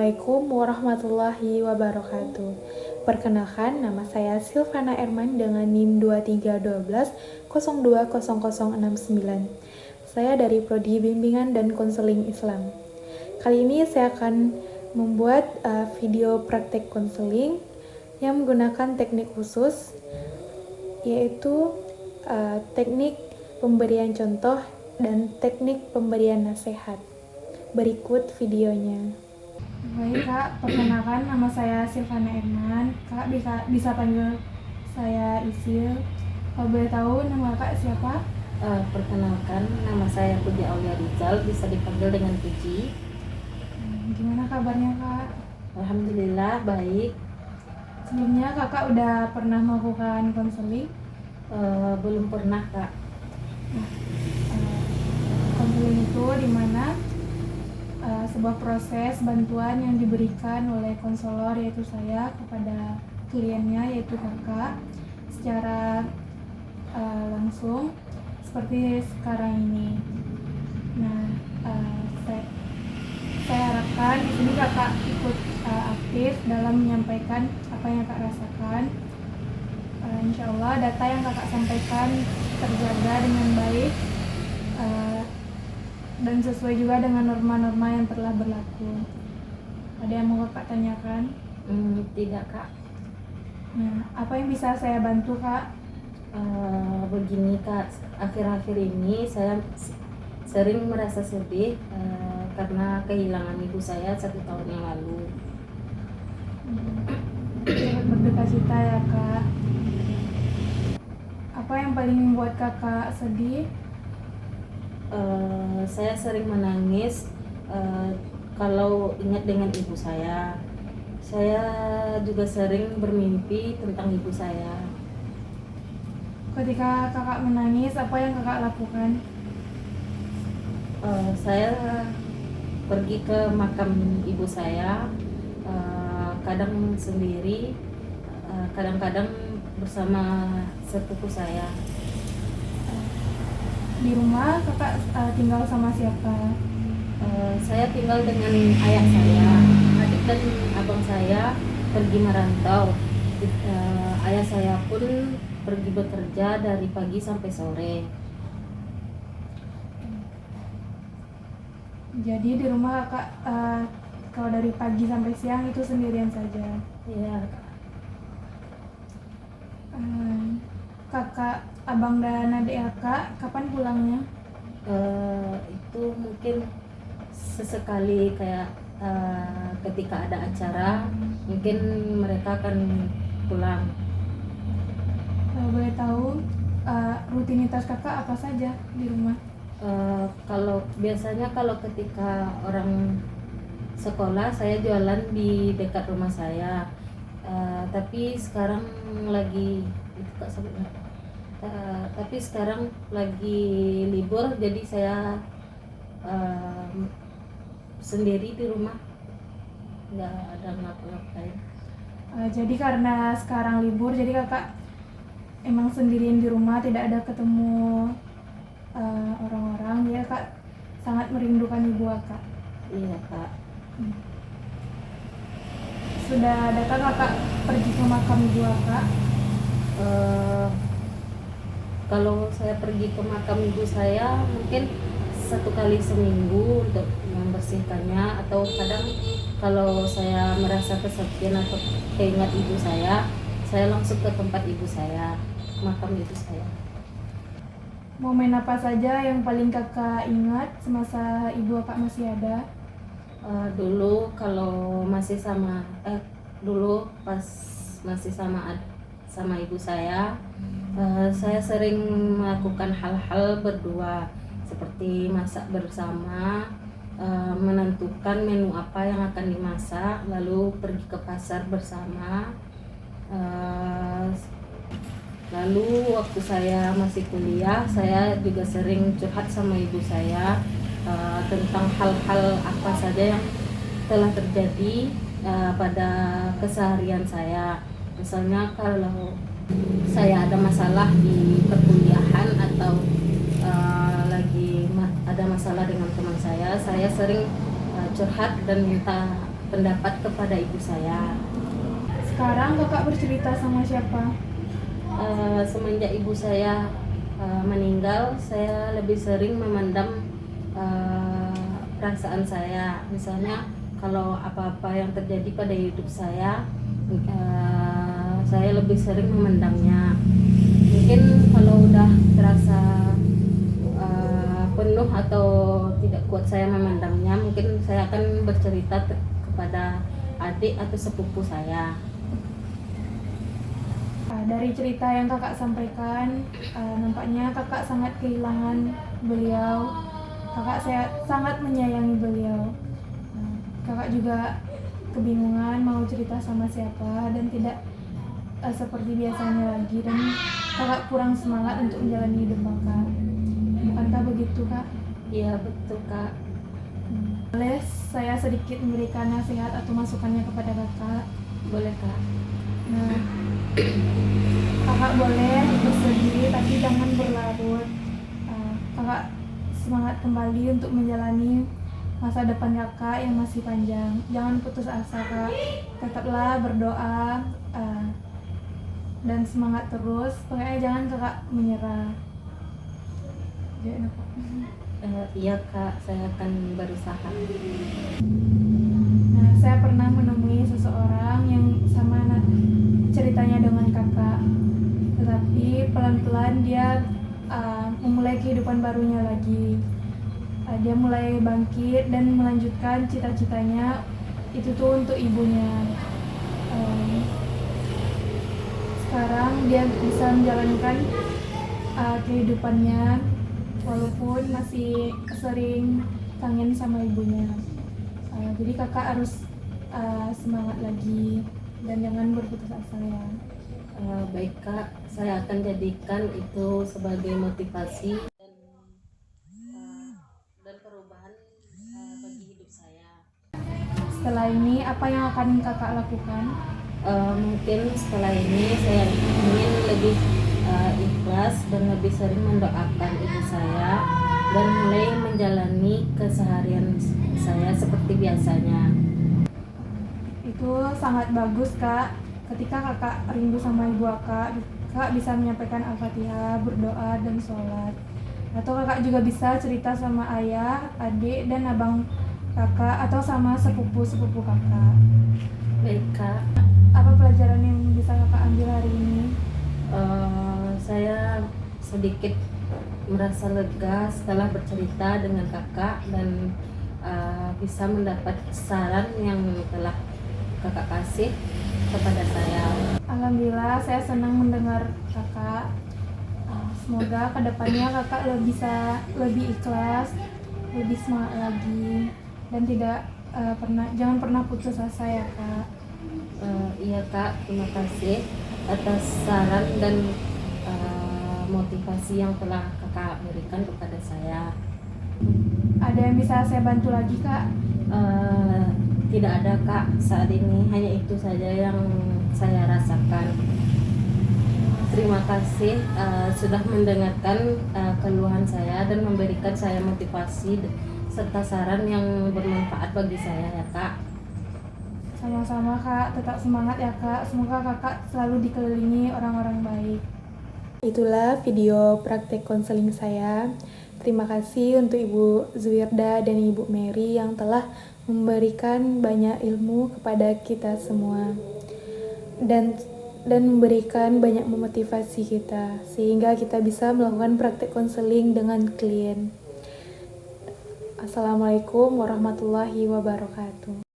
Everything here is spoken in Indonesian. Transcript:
Assalamualaikum warahmatullahi wabarakatuh. Perkenalkan, nama saya Silvana Erman dengan NIM 2312 020069. Saya dari Prodi Bimbingan dan Konseling Islam. Kali ini saya akan membuat video praktek konseling yang menggunakan teknik khusus, yaitu teknik pemberian contoh dan teknik pemberian nasihat. Berikut videonya. Baik Kak, perkenalkan nama saya Silvana Erman. Kak bisa panggil saya Isil. Kalau boleh tahu nama Kak siapa? Perkenalkan, nama saya Puji Aulia Rizal, bisa dipanggil dengan Puji. Gimana kabarnya Kak? Alhamdulillah baik. Sebelumnya Kakak udah pernah melakukan konseling? Belum pernah Kak. Konseling itu dimana sebuah proses bantuan yang diberikan oleh konselor, yaitu saya, kepada kliennya, yaitu Kakak, secara langsung seperti sekarang ini. Nah, saya harapkan di sini Kakak ikut aktif dalam menyampaikan apa yang Kakak rasakan. Insya Allah data yang Kakak sampaikan terjaga dengan baik dan sesuai juga dengan norma-norma yang telah berlaku. Ada yang mau Kakak tanyakan? Tidak Kak. Nah, apa yang bisa saya bantu Kak? Begini Kak, akhir-akhir ini saya sering merasa sedih karena kehilangan ibu saya 1 tahun yang lalu. Turut berduka cita ya Kak. Apa yang paling membuat Kakak sedih? Saya sering menangis kalau ingat dengan ibu saya. Saya juga sering bermimpi tentang ibu saya. Ketika Kakak menangis, apa yang Kakak lakukan? Saya pergi ke makam ibu saya, kadang sendiri, kadang-kadang bersama sepupu saya. Di rumah Kakak tinggal sama siapa? Saya tinggal dengan ayah saya. Adik dan abang saya pergi merantau. Ayah saya pun pergi bekerja dari pagi sampai sore. Jadi di rumah Kakak kalau dari pagi sampai siang itu sendirian saja? Iya. Kakak, abang dan adik Kakak kapan pulangnya? Itu mungkin sesekali, kayak ketika ada acara mungkin mereka akan pulang. Kalau boleh tahu rutinitas Kakak apa saja di rumah? Kalau biasanya ketika orang sekolah, saya jualan di dekat rumah saya. Tapi sekarang lagi tapi sekarang lagi libur, jadi saya sendiri di rumah, nggak ada ngapa-ngapain. Jadi karena sekarang libur, jadi Kakak emang sendirian di rumah, tidak ada ketemu orang-orang. Ya Kak sangat merindukan ibu Kakak. Iya Kak. Sudah adakah Kakak pergi ke makam ibu Kakak? Kalau saya pergi ke makam ibu saya mungkin 1 kali seminggu untuk membersihkannya, atau kadang kalau saya merasa kesepian atau keingat ibu saya langsung ke tempat ibu saya, makam ibu saya. Momen apa saja yang paling Kakak ingat semasa ibu Kakak masih ada? Dulu kalau masih dulu pas masih sama ibu saya sering melakukan hal-hal berdua, seperti masak bersama, menentukan menu apa yang akan dimasak, lalu pergi ke pasar bersama. Lalu waktu saya masih kuliah, saya juga sering curhat sama ibu saya tentang hal-hal apa saja yang telah terjadi pada keseharian saya. Misalnya kalau saya ada masalah di perkuliahan atau lagi ada masalah dengan teman saya sering curhat dan minta pendapat kepada ibu saya. Sekarang kakak bercerita sama siapa? Semenjak ibu saya meninggal, saya lebih sering memendam perasaan saya. Misalnya kalau apa-apa yang terjadi pada hidup saya lebih sering memendamnya. Mungkin kalau udah terasa penuh atau tidak kuat saya memendamnya, mungkin saya akan bercerita kepada adik atau sepupu saya. Dari cerita yang kakak sampaikan, nampaknya kakak sangat kehilangan beliau. Saya sangat menyayangi beliau. Kakak juga kebingungan mau cerita sama siapa dan tidak seperti biasanya lagi, dan kakak kurang semangat untuk menjalani hidup kakak. Bukankah begitu, Kak? Iya, betul, Kak. Boleh saya sedikit memberikan nasihat atau masukannya kepada kakak? Boleh, Kak. Nah, kakak boleh bersedih tapi jangan berlarut. Kakak semangat kembali untuk menjalani masa depan kakak yang masih panjang. Jangan putus asa, Kak. Tetaplah berdoa dan semangat terus. Pokoknya jangan kakak menyerah. Iya, Kak, saya akan berusaha. Nah, saya pernah menemui seseorang yang sama ceritanya dengan kakak, tetapi pelan-pelan dia memulai kehidupan barunya lagi. Dia mulai bangkit dan melanjutkan cita-citanya, itu tuh untuk ibunya. Sekarang dia bisa menjalankan kehidupannya walaupun masih sering kangen sama ibunya. Jadi kakak harus semangat lagi dan jangan berputus asa ya. Baik, Kak, saya akan jadikan itu sebagai motivasi dan perubahan bagi hidup saya. Setelah ini apa yang akan kakak lakukan? Mungkin setelah ini saya ingin lebih ikhlas dan lebih sering mendoakan ibu saya dan mulai menjalani keseharian saya seperti biasanya. Itu sangat bagus, Kak. Ketika kakak rindu sama ibu kakak bisa menyampaikan Al-Fatihah, berdoa, dan sholat. Atau kakak juga bisa cerita sama ayah, adik, dan abang kakak, atau sama sepupu-sepupu kakak. Baik, Kak. Apa pelajaran yang bisa kakak ambil hari ini? Saya sedikit merasa lega setelah bercerita dengan kakak dan bisa mendapat saran yang telah kakak kasih kepada saya. Alhamdulillah, saya senang mendengar kakak. Semoga kedepannya kakak bisa lebih ikhlas, lebih semangat lagi, dan jangan pernah putus asa ya, Kak. Iya, Kak, terima kasih atas saran dan motivasi yang telah kakak berikan kepada saya. Ada yang bisa saya bantu lagi, Kak? Tidak ada, Kak, saat ini hanya itu saja yang saya rasakan. Terima kasih sudah mendengarkan keluhan saya dan memberikan saya motivasi serta saran yang bermanfaat bagi saya ya, Kak. Sama-sama, Kak, tetap semangat ya, Kak. Semoga kakak selalu dikelilingi orang-orang baik. Itulah video praktek konseling saya. Terima kasih untuk Ibu Zuwirda dan Ibu Mary yang telah memberikan banyak ilmu kepada kita semua dan memberikan banyak memotivasi kita sehingga kita bisa melakukan praktek konseling dengan klien. Assalamualaikum warahmatullahi wabarakatuh.